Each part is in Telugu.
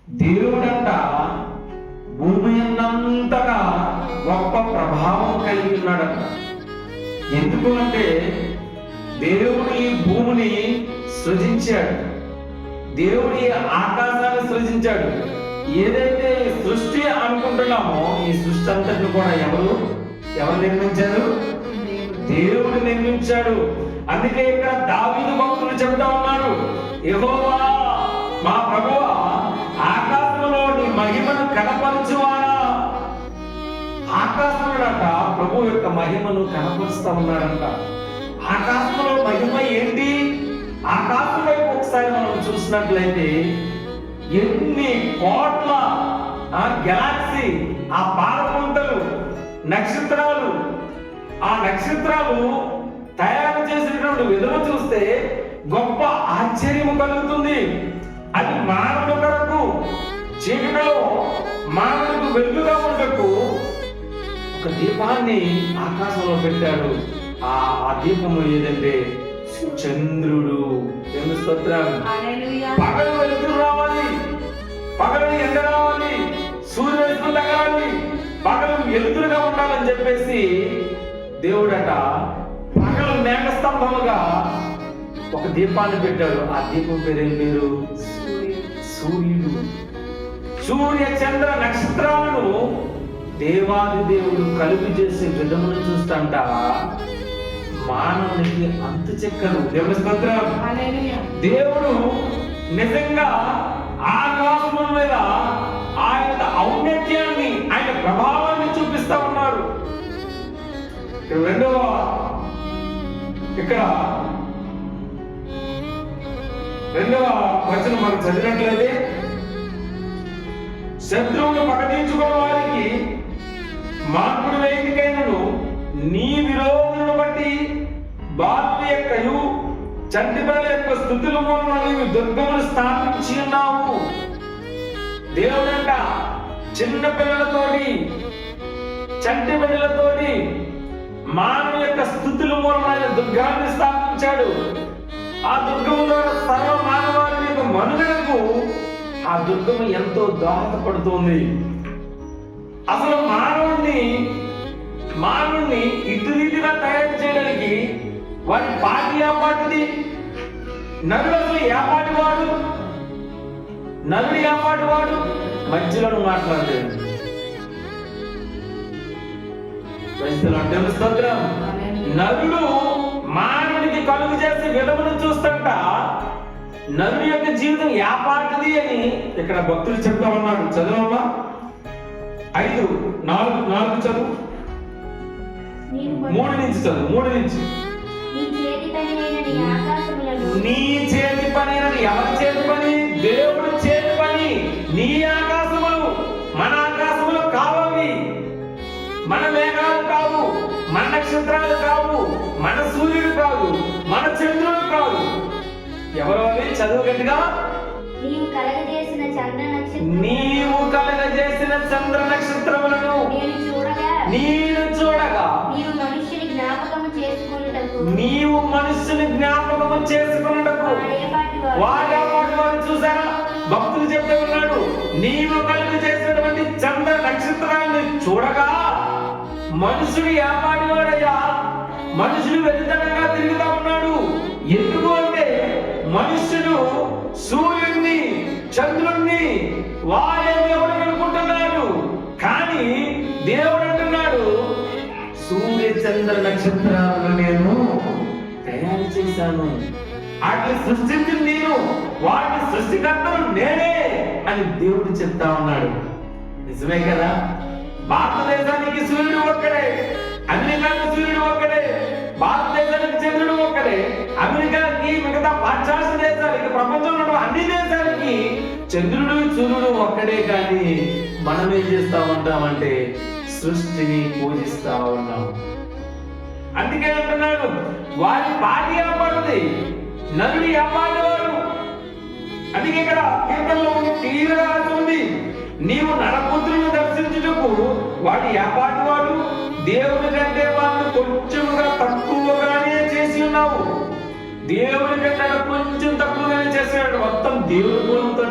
దేవుడంట భూమి అన్నంతగా గొప్ప ప్రభావం కలిగి ఉన్నాడంట. ఎందుకు అంటే దేవుడు ఈ భూమిని సృజించాడు, దేవుడు ఈ ఆకాశాన్ని సృజించాడు. ఏదైతే సృష్టి అనుకుంటున్నామో ఈ సృష్టి అంతటిని కూడా ఎవరు నిర్మించారు? దేవుడు నిర్మించాడు. అందుకే ఇక్కడ దావీదు భక్తులు చెబుతా ఉన్నారు, యెహోవా మా ప్రభువా ఆకాశంలో నీ మహిమను కనపరచువాడా. ఆకాశంలోట ప్రభు యొక్క మహిమను కనపరుస్తా ఉన్నాడంట. ఆకాశంలో మహిమ ఏంటి? ఆకాశం వైపు ఒకసారి మనం చూసినట్లయితే ఎన్ని కోట్ల గెలాక్సీ, ఆ పాలపుంతలు, నక్షత్రాలు, ఆ నక్షత్రాలు తయారు చేసినటువంటి విధులు చూస్తే గొప్ప ఆశ్చర్యం కలుగుతుంది. అది మానవుల కొరకు చీకటిలో మానవులకు వెలుగుగా ఉండకు ఒక దీపాన్ని ఆకాశంలో పెట్టాడు. ఆ దీపము ఏదంటే చంద్రుడు. స్తోత్రం. పగలు వెలుతురు రావాలి, పగలు ఎండ రావాలి, సూర్యుడు తగలాలి, పగలు వెలుతురుగా ఉండాలని చెప్పేసి దేవుడట పగలు మేఘస్తంభముగా ఒక దీపాన్ని పెట్టాడు. ఆ దీపం పేరేం పేరు? సూర్యుడు. సూర్య చంద్ర నక్షత్రాలను దేవాది దేవుడు కలుపు చేసే విధమును చూస్తాంట మానవునికి అంతు చెక్కరు. దేవుని స్తోత్రం. దేవుడు నిజంగా ఆకాశం మీద ఆయన ఔన్నత్యాన్ని, ఆయన ప్రభావాన్ని చూపిస్తా ఉన్నారు. రెండవ వచనం మనం చదివినట్లయితే, శత్రువును పగదీర్చుకున్న వారికి మార్పుడు వేదికైనను నీ విరోధులను బట్టి బాలుల యొక్కయు చంటి పిల్లల యొక్క స్థుతుల మూలన నీవు దుర్గమును స్థాపించి ఉన్నావు. దేవుడంట చిన్న పిల్లలతోటి, చంటి బిడ్డలతోటి మానవ యొక్క స్థుతుల మూలన దుర్గాన్ని స్థాపించాడు. ఆ దుర్గములో సర్వ మానవాళి యొక్క మనుగడకు ఆ దుర్గము ఎంతో దోహదపడుతుంది. అసలు మానవుణ్ణి ఇటు రీతిగా తయారు చేయడానికి వాడి పాటి ఏపాటిది? నరుడు అసలు ఏపాటివాడు? నరుడు ఏపాటివాడు? మధ్యలో మాట్లాడలేదు. స్తోత్రం. నరుడు మానవుడికి కలుగు చేసే విలువను చూస్తుంట నరుడు యొక్క జీవితం ఏపాటిది అని ఇక్కడ భక్తులు చెప్తా ఉన్నాడు. చదవమ్మా 5:4 చదువు. 3 నుంచి చదువు. 3 నుంచి. నీ చేతి పని. ఎవరి చేతి పని? దేవుడు చేతి పని. నీ ఆకాశములు మన ఆకాశములు కావవి, మన మేఘాలు కావు, మన నక్షత్రాలు కావు, మన సూర్యుడు కాదు, మన చంద్రుడు కాదు. ఎవరు అవి? చదువు గట్టిగా. నీవు కలగజేసిన చంద్ర నక్షత్రములను నేను చూడగా నీవు మనుష్యుని జ్ఞాపకము చేసుకున్నటకు వాడు చూసారా? భక్తులు చెప్తూ ఉన్నాడు, నీవు కలుగు చేసినటువంటి చంద్ర నక్షత్రాన్ని చూడగా మనుషుడు ఏపాటివాడయ్యా? మనుషుడు వెళ్తాడగా తిరుగుతా ఉన్నాడు. ఎందుకు అంటే మనుష్యుడు సూర్యుడిని, చంద్రుణ్ణి వాడే దేవుడు అనుకుంటున్నాడు. కానీ దేవుడు అంటున్నాడు, సూర్య చంద్ర నక్షత్రాలను నేను తయారు చేశాను, వాటిని సృష్టించింది నేను, వాటి సృష్టికర్తను నేనే అని దేవుడు చెప్తా ఉన్నాడు. నిజమే కదా? భారతదేశానికి సూర్యుడు ఒక్కడే, అమెరికాకు సూర్యుడు ఒక్కడే, భారతదేశానికి చంద్రుడు ఒక్కడే, అమెరికాకి మిగతా పాశ్చాత్య దేశాలకి, ప్రపంచంలో అన్ని దేశాలకి చంద్రుడు సూర్యుడు ఒక్కడే. కానీ మనం ఏం చేస్తా ఉంటామంటే సృష్టిని పూజిస్తా ఉన్నాం. అందుకే అంటున్నాడు, వారి పాటి ఏపాటిది, నరుడు ఏపాటివాడు. అందుకే ఇక్కడ కీర్తనలో క్లియర్గా ఉంది, నీవు నరపుత్రులను దర్శించుటకు వాడు ఏపాటివాడు, దేవుడి కంటే వాళ్ళు కొంచెంగా తక్కువగానే చేసి ఉన్నావు. దేవుడి కంటే కొంచెం తక్కువగానే చేసినాడు. మొత్తం దేవుడి గుణంతో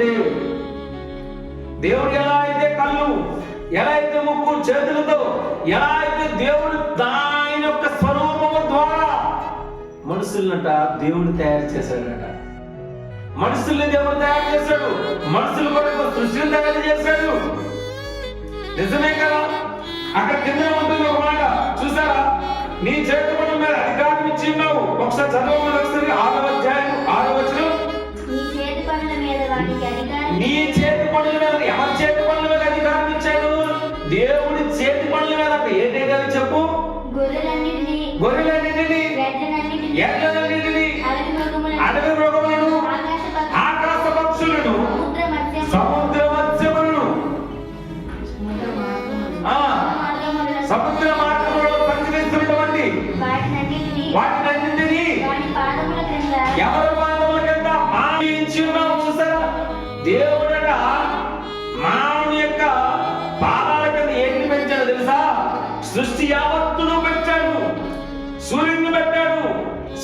దేవుడు ఎలా అయితే కళ్ళు, ఎలా అయితే ముక్కు, చేతులతో, ఎలా అయితే దేవుడు దాని యొక్క స్వరూపము ద్వారా మనుషులనట దేవుడు తయారు చేశాడట. మనుషుల్ని దేవుడు తయారు చేశాడు. మనుషుల కొరకు సృష్టిని తయారు చేశాడు. నిజమే కదా? అక్కడ కింద ఉంటుంది ఒక మాట, చూసారా? నీ చేతి పనుల మీద అధికారం ఇచ్చి ఉన్నావు. ఒకసారి చదవమని ఒకసారి 6వ అధ్యాయం 6వ వచనం. నీ చేతి పనుల మీద వాటికి అధికారం. నీ చేతి పనుల మీద, ఎవరి చేతి పనుల మీద అధికారం ఇచ్చాడు? దేవుడి చేతి పనుల మీద. ఏంటంటే అవి చెప్పు. గొర్రెలన్నిటిని, ఎడ్లన్నిటిని, అడవి మృగములను, ఆకాశ పక్షులను, సముద్ర మత్స్యములను, సముద్ర మార్గములో సంచరిస్తున్నటువంటి వాటినన్నింటినీ ఎవరి పాదముల కింద మానించి ఉన్నాం. చూసారా? దేవుడట మానవుని యొక్క పాదాల కింద ఏంటి పెంచాడు తెలుసా? సృష్టి యావత్తును పెట్టాడు. సూర్యుడిని పెట్టాడు,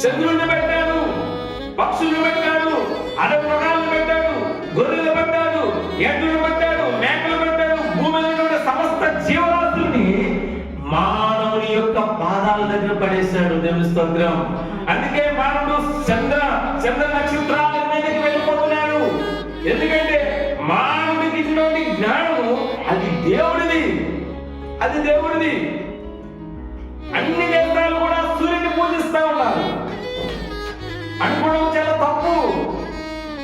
చంద్రుడిని పెట్టాడు, పక్షులను పెట్టాడు, అడవి మృగాలను పెట్టాడు, గొర్రెలు పెట్టాడు, ఎడ్లను పెట్టాడు, మేకలు పెట్టాడు. భూమిలో ఉన్న సమస్త జీవరాశుల్ని మానవుని యొక్క పాదాల దగ్గర పడేశాడు. దేవుని స్తోత్రం. అందుకే మానవుడు చంద్ర నక్షత్రాల మీదకి వెళ్ళిపోతున్నాడు. ఎందుకంటే మానవుడికి ఇచ్చినటువంటి జ్ఞానము అది దేవుడిది. అది దేవుడిది. అన్ని దేశాలు కూడా సూర్యుని పూజిస్తా ఉన్నారు. అనుకోవడం చాలా తప్పు.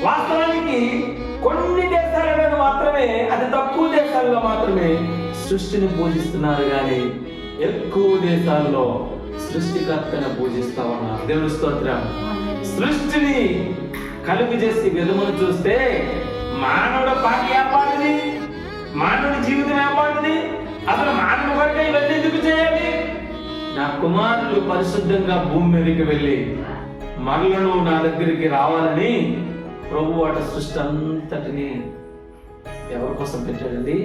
వాస్తవానికి కొన్ని దేశాల మీద మాత్రమే, అది తక్కువ దేశాల్లో మాత్రమే సృష్టిని పూజిస్తున్నారు, కానీ ఎక్కువ దేశాల్లో సృష్టికర్తను పూజిస్తా ఉన్నారు. దేవుని స్తోత్రం. సృష్టిని కలుగు చేసి విధమును చూస్తే మానవుడు పాటి ఏపాటిది, మానవుడి జీవితం ఏపాటిది, అసలు మానవుడి వరకే ఇవన్నీ ఎందుకు చేయాలి? నా కుమారులు పరిశుద్ధంగా భూమి మీదకి వెళ్ళి మరలను నా దగ్గరికి రావాలని ప్రభు అట సృష్టి అంతటిని ఎవరి కోసం పెట్టాడండి?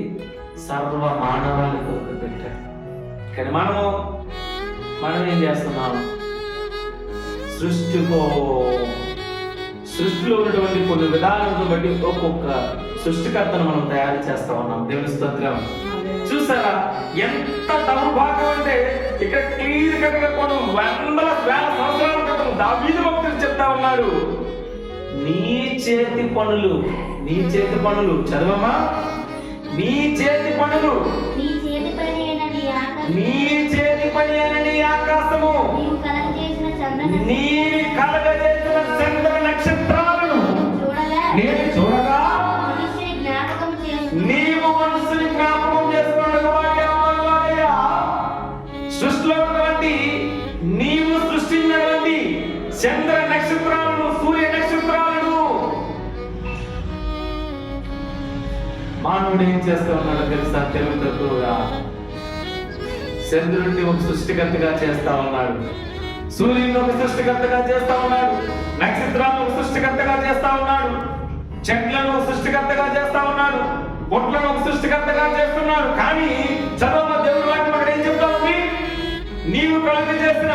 సర్వ మానవాళి కొరకు పెట్టాడు. కానీ మనం ఏం చేస్తున్నాం? సృష్టిలో ఉన్నటువంటి కొన్ని విధానాలను బట్టి ఒక్కొక్క సృష్టికర్తను మనం తయారు చేస్తా ఉన్నాం. దేవుని స్తోత్రం. చూసారా ఎంత దౌర్భాగ్యం అంటే, ఇక్కడ క్లియర్ కట్ గా కొన్ని వేల సంవత్సరాల క్రితం దావీదు భక్తుడు చెప్తా ఉన్నాడు, నీ చేతి పనులు చదవమా? నీ చేతి పనులు, నీ చేతి పని అయినది ఆకాశము, నీవి కలగజేసిన చంద్ర నక్షత్రాలను నేను చూడగా నీవు మనసుని జ్ఞాపకం చేసుకున్నట్టుగా సృష్టిలో ఉన్నటువంటి నీవు సృష్టించినటువంటి చంద్ర నక్షత్రాలను, సూర్య నక్షత్రాలను. మానవుడు ఏం చేస్తూ ఉన్నాడో తెలుసా? తెలుగు తక్కువగా చంద్రుడిని ఒక సృష్టికర్తగా చేస్తా ఉన్నాడు, సూర్యుని ఒక సృష్టికర్తగా చేస్తా ఉన్నాడు, నక్షత్రాలను ఒక సృష్టికర్తగా చేస్తా ఉన్నాడు, చెట్లను ఒక సృష్టికర్తగా చేస్తా ఉన్నాడు, పొట్లను ఒక సృష్టికర్తగా చేస్తున్నాడు. కానీ చదవ దేవుడి వాక్యం అక్కడ ఏం చెప్తా ఉంది? నీవు కలుగ చేసిన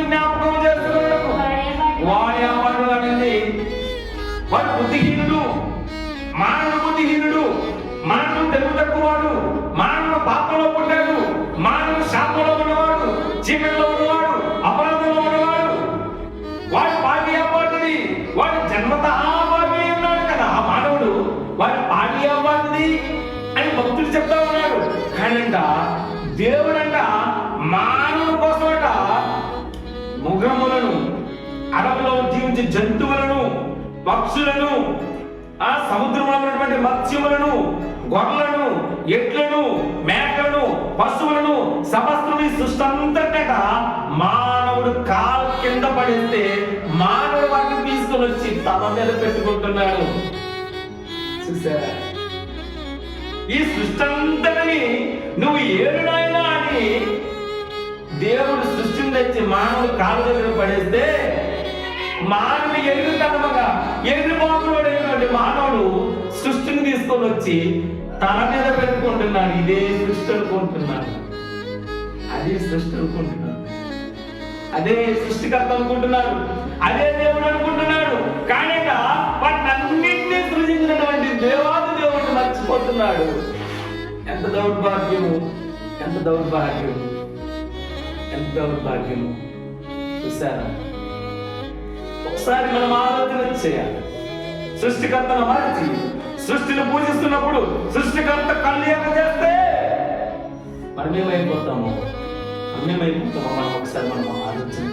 జ్ఞాపకం చేస్తున్నాడు. వాడు బుద్ధిహీనుడు, మానవుడు బుద్ధిహీనుడు, మానవుడు తెలుగు తక్కువవాడు, మానవుడు పాపంలో పుట్టాడు, మానవుడు శాపంలో ఉన్నవాడు, చీకటిలో ఉన్నవాడు, అపరాధంలో ఉన్నవాడు. వాడు పాపి అవ్వాడిది, వాడు జన్మత పాపి ఉన్నాడు కదా ఆ మానవుడు. వాడు పాపి అవ్వాడిది అని భక్తులు చెప్తా ఉన్నాడు. కానంట దేవుడంట మానవుని కోసమట మృగములను, అడవిలో జీవించే జంతువులను, పక్షులను, ఆ సముద్రంలో ఉన్నటువంటి మత్స్యములను, గొర్రెలను, ఎడ్లను, మేకలను, పశువులను, సమస్తని సృష్టంతట మానవుడు కాలు కింద పడిస్తే మానవుడు వాటిని తీసుకొని వచ్చి తమ మీద పెట్టుకుంటున్నాడు. చూసారా? ఈ సృష్టంతని నువ్వు ఏడునైనా అని దేవుడు సృష్టిని తెచ్చి మానవుడు కాలు దగ్గర పడేస్తే మానవుడు ఎరుగుతనమగా ఎగిరిపోతున్నటువంటి మానవుడు సృష్టిని తీసుకొని వచ్చి తన మీద పెట్టుకుంటున్నాడు. ఇదే సృష్టి అనుకుంటున్నాడు, అదే సృష్టి అనుకుంటున్నాడు, అదే సృష్టికర్త అనుకుంటున్నాడు, అదే దేవుడు అనుకుంటున్నాడు. కానీ ఉన్నాడు. ఎంత దౌర్భాగ్యము, ఎంత దౌర్భాగ్యము, ఎంత దౌర్భాగ్యము. చూసారా? ఒకసారి మనం ఆలోచన చేయాలి. సృష్టికర్తను మరచి సృష్టిని పూజిస్తున్నప్పుడు సృష్టికర్త కళ్యాణం చేస్తే మనమేమైపోతాము మనం ఒకసారి మనం ఆలోచన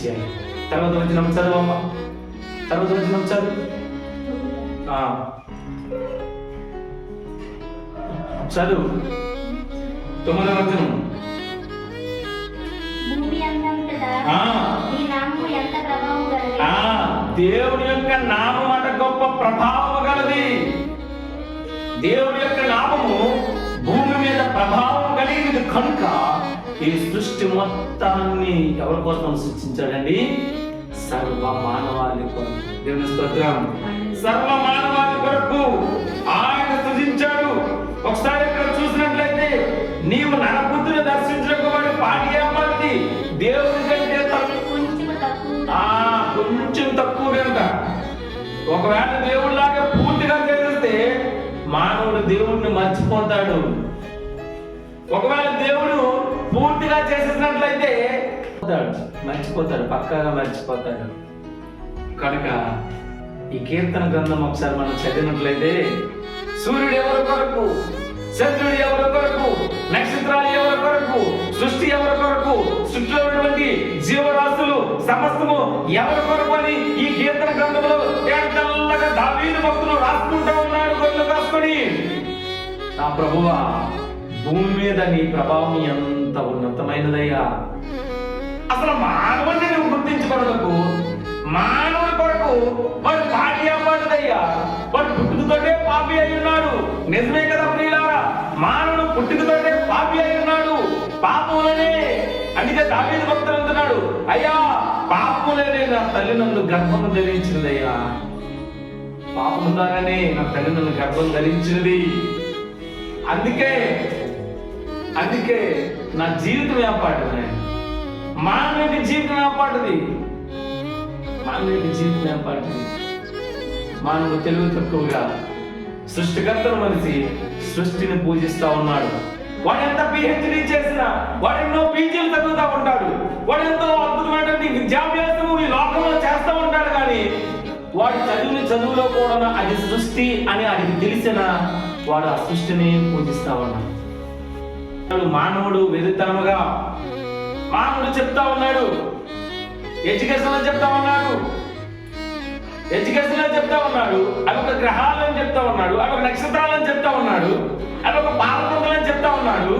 చేయాలి. తర్వాత వచ్చిన చదువమ్మా, తర్వాత వచ్చిన చదువు. చదువు 9వ వచనం. భూమి అందంతటా నీ నామము ఎంత ప్రభావం గలది. దేవుని యొక్క నామం అట గొప్ప ప్రభావం గలది. దేవుని యొక్క నామము భూమి మీద ప్రభావం కలిగింది కనుక ఈ సృష్టి మొత్తాన్ని ఎవరి కోసం సృష్టించాడండి? సర్వ మానవాళి కొరకు. దేవుని స్తోత్రం. సర్వ మానవాళి కొరకు ఆయన సృజించాడు. ఒకసారి ఇక్కడ చూసినట్లయితే నీవు నరపుత్రుని దర్శించడానికి వాడి పాటి ఏమంది? దేవుని కంటే కొంచెం తక్కువ కనుక. ఒకవేళ దేవుడిలాగా పూర్తిగా చేస్తే మానవుడు దేవుడిని మర్చిపోతాడు. ఒకవేళ దేవుడు పూర్తిగా చేసేసినట్లయితే మర్చిపోతాడు, పక్కాగా మర్చిపోతాడు. కనుక ఈ కీర్తన గ్రంథం ఒకసారి మనం చదివినట్లయితే సూర్యుడు ఎవరి కొరకు, చంద్రుడు ఎవరి కొరకు, నక్షత్రాలు ఎవరి కొరకు, సృష్టి ఎవరి కొరకు, సృష్టిలో ఉన్నటువంటి జీవరాశులు సమస్తము ఎవరి కొరకు అని ఈ కీర్తన గ్రంథంలో తెల్లగా దావీదు భక్తులు రాసుకుంటూ ఉన్నాడు. గొర్రెలు కాసుకొని, నా ప్రభువా భూమి మీద నీ ప్రభావం ఎంత ఉన్నతమైనదయ్యా. అసలు మానవుడిని నువ్వు గుర్తించుకోవడానికి మానవుడి కొరకు వాడు పాటి అవ్వదయ్యా. వాడు పుట్టుకతోటే పాపి అయి ఉన్నాడు. నిజమే కదా ప్రియులారా? మానవుడు పుట్టుకతోటే పాపి అయి ఉన్నాడు. పాపములనే, అందుకే దావీదు భక్తుడు అంటున్నాడు, అయ్యా పాపములనే నా తల్లి నన్ను గర్భం ధరించినదయ్యా. పాపము ద్వారానే నా తల్లి నన్ను గర్భం ధరించినది. అందుకే నా జీవితం ఏర్పాటుది. మానవుడి జీవితం ఏర్పాటుది. మానవుడు తెలివి తక్కువగా సృష్టికర్తను మనిషి సృష్టిని పూజిస్తా ఉన్నాడు. వాడు ఎంత పిహెచ్డి చేసినా, వాడు ఎన్నో పీజీలు చదువుతా ఉంటాడు, వాడు ఎంతో అద్భుతమైనటువంటి విద్యాభ్యాసము ఈ లోకంలో చేస్తూ ఉంటాడు. కానీ వాడు చదువులో కూడా అది సృష్టి అని అది తెలిసిన వాడు ఆ సృష్టిని పూజిస్తా ఉన్నాడు. మానవుడు వెరితనముగా మానవుడు చెప్తా ఉన్నాడు, ఎడ్యుకేషన్ లో చెప్తా ఉన్నాడు, అవి ఒక గ్రహాలని చెప్తా ఉన్నాడు, అవి ఒక నక్షత్రాలని చెప్తా ఉన్నాడు, అవి ఒక పాలపుంతలని చెప్తా ఉన్నాడు,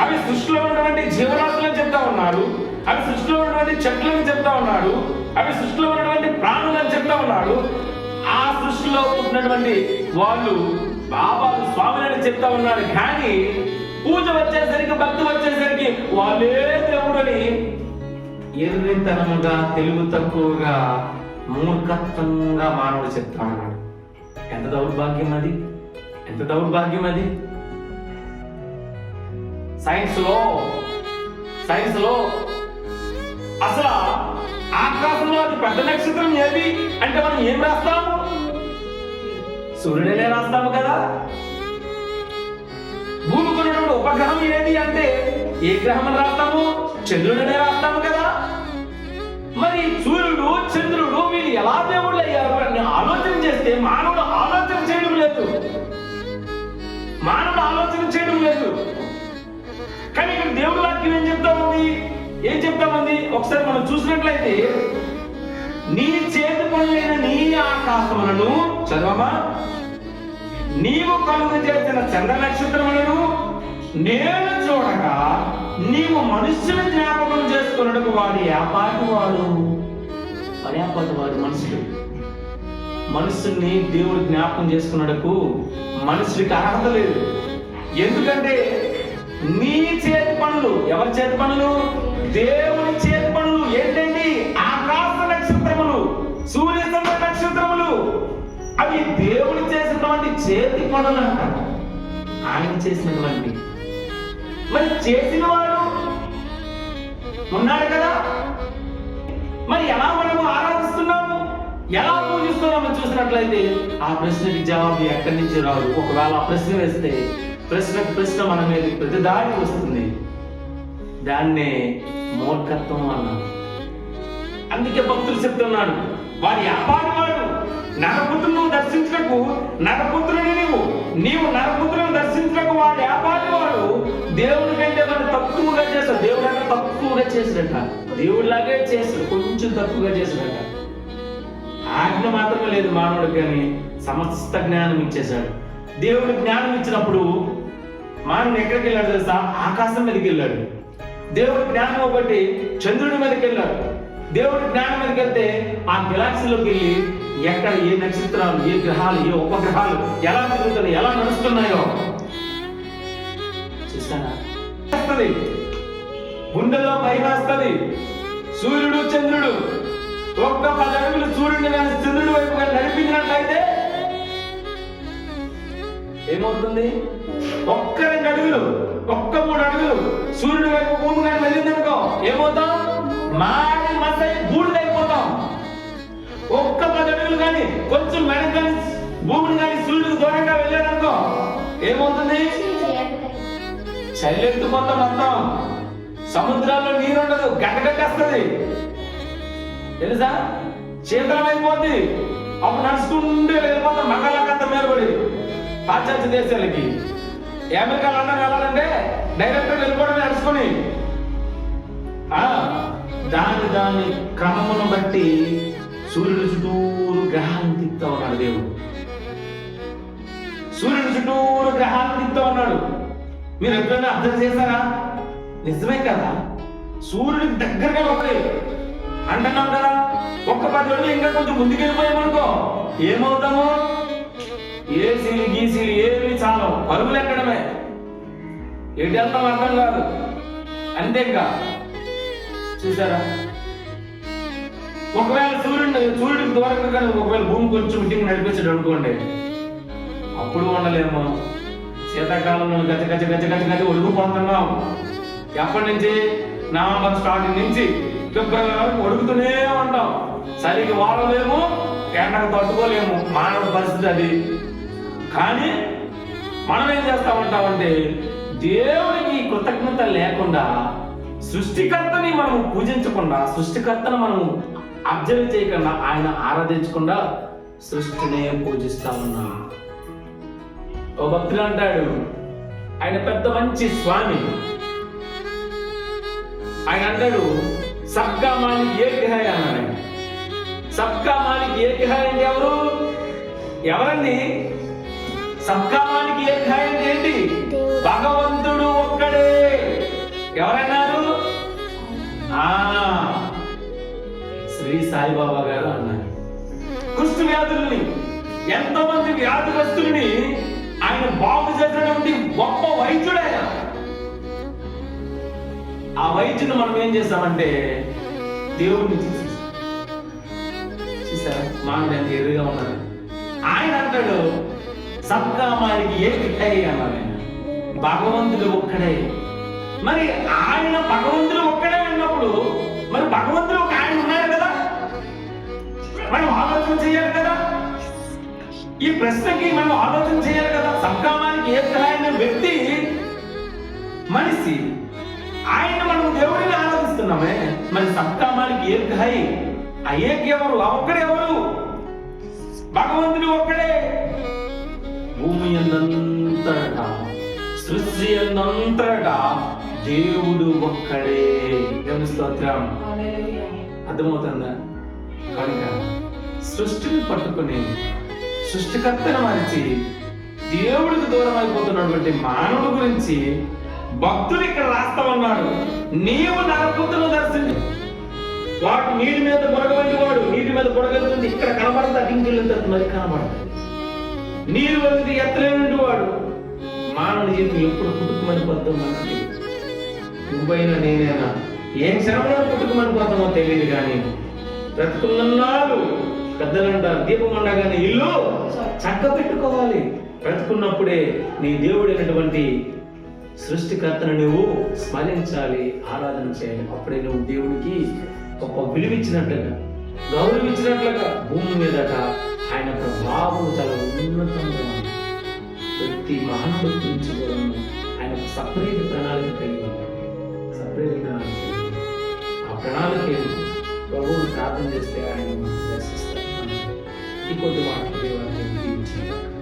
అవి సృష్టిలో ఉన్నటువంటి జీవరాశులని చెప్తా ఉన్నాడు, అవి సృష్టిలో ఉన్నటువంటి చెట్లని చెప్తా ఉన్నాడు, అవి సృష్టిలో ఉన్నటువంటి ప్రాణులని చెప్తా ఉన్నాడు. ఆ సృష్టిలో ఉన్నటువంటి వాళ్ళు బాబాలు స్వాములని చెప్తా ఉన్నాడు. కానీ పూజ వచ్చేసరికి, భక్తి వచ్చేసరికి వాళ్ళే దేవుడని ఎర్రితనముగా, తెలుగు తక్కువగా, మూర్ఖత్వంగా మానవుడు చెప్తా ఉన్నాడు. ఎంత దౌర్భాగ్యం అది. సైన్స్ లో అసలు ఆకాశంలో అది పెద్ద నక్షత్రం ఏది అంటే మనం ఏం రాస్తాము? సూర్యుడనే రాస్తాము కదా. భూమికి ఉన్నటువంటి ఉపగ్రహం ఏది అంటే ఏ గ్రహం అని రాస్తాము? చంద్రుడనే రాస్తాము కదా. మరి సూర్యుడు, చంద్రుడు వీళ్ళు ఎలా దేవుళ్ళు అయ్యారు అని ఆలోచన చేస్తే మానవుడు ఆలోచన చేయడం లేదు. కానీ ఇక్కడ దేవుడి వాక్యం ఏం చెప్తామంది? ఒకసారి మనం చూసినట్లయితే నీ చేతి పనులైన నీ ఆకాశములను చదవమా, నీవు కలుగు చేసిన చంద్ర నక్షత్రములను నేను చూడగా నీవు మనుష్యుని జ్ఞాపకం చేసుకున్నట్టు వాడు ఏపాటి వాడు మనుషుల్ని దేవుడు జ్ఞాపకం చేసుకున్నట్టుకు మనుషుడికి అర్హత లేదు. ఎందుకంటే నీ చేతి పనులు, ఎవరి చేతి పనులు? దేవుని చేతి పనులు. ఏంటండి? ఆకాశ నక్షత్రములు, సూర్య చంద్ర నక్షత్రములు, అవి దేవుడు చేసినటువంటి చేతి పనులు అంట. ఆయన చేసినటువంటి. మరి చేసిన వాడు ఉన్నాడు కదా. మరి ఎలా మనము ఆరాధిస్తున్నాము? ఎలా పూజిస్తున్నామో చూసినట్లయితే ఆ ప్రశ్నకి జవాబు ఎక్కడి నుంచి రాదు. ఒకవేళ ఆ ప్రశ్న వేస్తే ప్రశ్న మన మీద ప్రతిదాడి వస్తుంది. దాన్నే మూర్ఖత్వం అన్నాడు. అందుకే భక్తులు చెప్తున్నాడు, వాడి వ్యాపారి వాడు నరపుత్రులను దర్శించటకు నరపుత్రుని నీవు నరపుత్రులను దర్శించటకు వాడు వ్యాపారి వాడు దేవుడి కంటే వాడు తక్కువగా చేస్తాడు. దేవుడు అంటే తక్కువగా చేసినట్ట, దేవుడిలాగే చేస్తాడు, కొంచెం తక్కువగా చేసినట్ట. ఆజ్ఞ మాత్రమే లేదు మానవుడికి, కానీ సమస్త జ్ఞానం ఇచ్చేశాడు. దేవుడు జ్ఞానం ఇచ్చినప్పుడు మానవుడు ఎక్కడికి వెళ్ళాడు తెలుసా? ఆకాశం మీదకి వెళ్ళాడు. దేవుడు జ్ఞానం ఒకటి చంద్రుడి మీదకి వెళ్ళాడు. దేవుడు జ్ఞానం మీదకి వెళ్తే ఆ గెలాక్సీలోకి వెళ్ళి ఎక్కడ ఏ నక్షత్రాలు, ఏ గ్రహాలు, ఏ ఉపగ్రహాలు ఎలా తిరుగుతున్నాయి, ఎలా నడుస్తున్నాయో చూస్తారా? గుండెల్లో పైన వస్తుంది. సూర్యుడు చంద్రుడు ఒక్క 10 అడుగులు సూర్యుడిని కానీ చంద్రుడి వైపు కానీ నడిపించినట్లయితే ఏమవుతుంది? ఒక్క 2 అడుగులు, ఒక్క 3 అడుగులు సూర్యుడి వైపు భూమి కానీ వెళ్ళిందనుకో ఏమవుతాం? మాడి మసై బూడిదైపోతాం. ఒక్క 10 అడుగులు కానీ కొంచెం వెనక కానీ భూమిని కానీ సూర్యుడికి దూరంగా వెళ్ళారనుకో ఏమవుతుంది? చల్లెత్తుపోతాం. మొత్తం సముద్రాల్లో నీరు ఉండదు, గడ్డగట్టేస్తుంది తెలుసా? శీతలం అయిపోద్ది. అప్పుడు నడుచుకుంటూ వెళ్ళిపోతాం మగాళ్ళకంతా మీద పడి. పాశ్చాత్య దేశాలకి అమెరికా లండన్ వెళ్ళాలంటే డైరెక్ట్ వెళ్ళిపోవడమే నడుచుకొని. దాని క్రమమును బట్టి సూర్యుడు చుట్టూరు గ్రహాలను తిప్పుతా ఉన్నాడు దేవుడు. సూర్యుడు చుట్టూరు గ్రహాలను తిప్పుతా ఉన్నాడు. మీరు ఎప్పుడైనా అర్థం చేశారా? నిజమే కదా, సూర్యుడికి దగ్గరగా ఒకటి అంటున్నాం కదా. ఒక్క 10 అడుగులు ఇంకా కొంచెం ముందుకెళ్ళిపోయామనుకో ఏమవుతాము? ఏసీలు గీసీలు ఏమి చాలు, పరుగులు ఎక్కడమే. ఎటు వెళ్తాం అర్థం కాదు. అంతే ఇంకా చూసారా? ఒకవేళ సూర్యుడికి దూరంగా కానీ ఒకవేళ భూమి కొంచెం ఇంటికి నడిపించాడు అనుకోండి, అప్పుడు ఉండలేము. శీతాకాలంలో గజ గజ గజ గజ గజ ఒడుగుపోతున్నాం. ఎప్పటి నుంచి? నవంబర్ స్టార్టింగ్ నుంచి ఫిబ్రవరి వరకు ఒడుగుతూనే ఉంటాం. చలికి వాడలేము, ఎండకు తట్టుకోలేము. మానవ పరిస్థితి అది. కానీ మనం ఏం చేస్తా ఉంటామంటే దేవుడికి కృతజ్ఞత లేకుండా, సృష్టికర్తని మనం పూజించకుండా, సృష్టికర్తను మనం అబ్జర్వ్ చేయకుండా, ఆయన ఆరాధించకుండా సృష్టినే పూజిస్తా ఉన్నాం. ఓ భక్తుడు అంటాడు, ఆయన పెద్ద మంచి స్వామి. ఆయన అంటాడు సబ్కా మాలిక్ ఏక్ హై అన్నాడు. సబ్కా మాలిక్ ఏక్ హై అంటే ఎవరండి? సబ్కా మాలిక్ ఏక్ హై అంటే ఏంటి? భగవంతుడు ఒక్కడే. ఎవరన్నారు? శ్రీ సాయిబాబా గారు అన్నారు. కుష్ఠ వ్యాధుల్ని, ఎంతో మంది వ్యాధిగ్రస్తుల్ని ఆయన బాగు చేసినటువంటి గొప్ప వైద్యుడు ఆయన. ఆ వైద్యుని మనం ఏం చేస్తామంటే దేవుడిని చూసారా? మానవుడు ఎంత ఎదురుగా ఉన్నారు. ఆయన అంటాడు సబ్కా మాలిక్ ఏక్ హై అన్నారు. భగవంతుడు ఒక్కడే. మరి ఆయన భగవంతుడు ఒక్కడే అన్నప్పుడు మరి భగవంతుడు ఒక ఆయన ఉన్నారు కదా, మనం ఆలోచన చేయాలి కదా. ఈ ప్రశ్నకి మనం ఆలోచన చేయాలి కదా. సబ్కా మాలిక్ ఏక్ హై అనే వ్యక్తి మనిషి, ఆయన మనం దేవుడిని ఆరాధిస్తున్నామే. మరి సబ్కా మాలిక్ ఏక్ హై, ఆ ఏక్ ఎవరు? ఆ ఒక్కడెవరు? భగవంతుడు ఒక్కడే. భూమి అంతటా, సృష్టి అంతటా దేవుడు ఒక్కడే. దేవుని స్తోత్రం. అర్థమవుతుందా? కనుక సృష్టిని పట్టుకుని సృష్టికర్తను మరిచి దేవుడికి దూరం అయిపోతున్నటువంటి మానవుడి గురించి భక్తులు ఇక్కడ రాస్తా ఉన్నాడు. నీవు నరపుత్రులను దర్శించు. వాడు నీటి మీద బురగబెట్టి, వాడు నీటి మీద బురగెళ్తుంది. ఇక్కడ కనబడుతుంది, అటింకెళ్ళింది, మరి కనబడుతుంది. నీరు వరకు ఎత్తలేనుండి వాడు. మానవుని జీవితం ఎప్పుడు పుట్టుకుమని పోతామో నువ్వైనా నేనైనా ఏ క్షణంలో పుట్టుకుమని పోతామో తెలియదు. కానీ బ్రతుకున్నాడు. పెద్దలంటారు దీపం ఉండగానే ఇల్లు చక్క పెట్టుకోవాలి. బ్రతుకున్నప్పుడే నీ దేవుడైనటువంటి సృష్టికర్తను నువ్వు స్మరించాలి, ఆరాధన చేయాలి. అప్పుడే నువ్వు దేవుడికి గొప్ప విలువిచ్చినట్టుగా. గౌరవించినట్లుగా భూమి మీదట ఆయన ప్రభావం చాలా ఉన్నతంగా ఉంది. ప్రతి మానవుడు గురించి కూడా ఆయన సపరేట్ ప్రణాళిక కలిగి ఉన్నాడు. సపరేట్ ప్రణాళిక కలిగి ఉన్నాడు. ఆ ప్రణాళిక ఏంటి? ప్రభువును ప్రార్థన చేస్తే ఆయన దర్శిస్తారు. ఈ కొద్ది మాటలు దేవాలయం దీవించారు.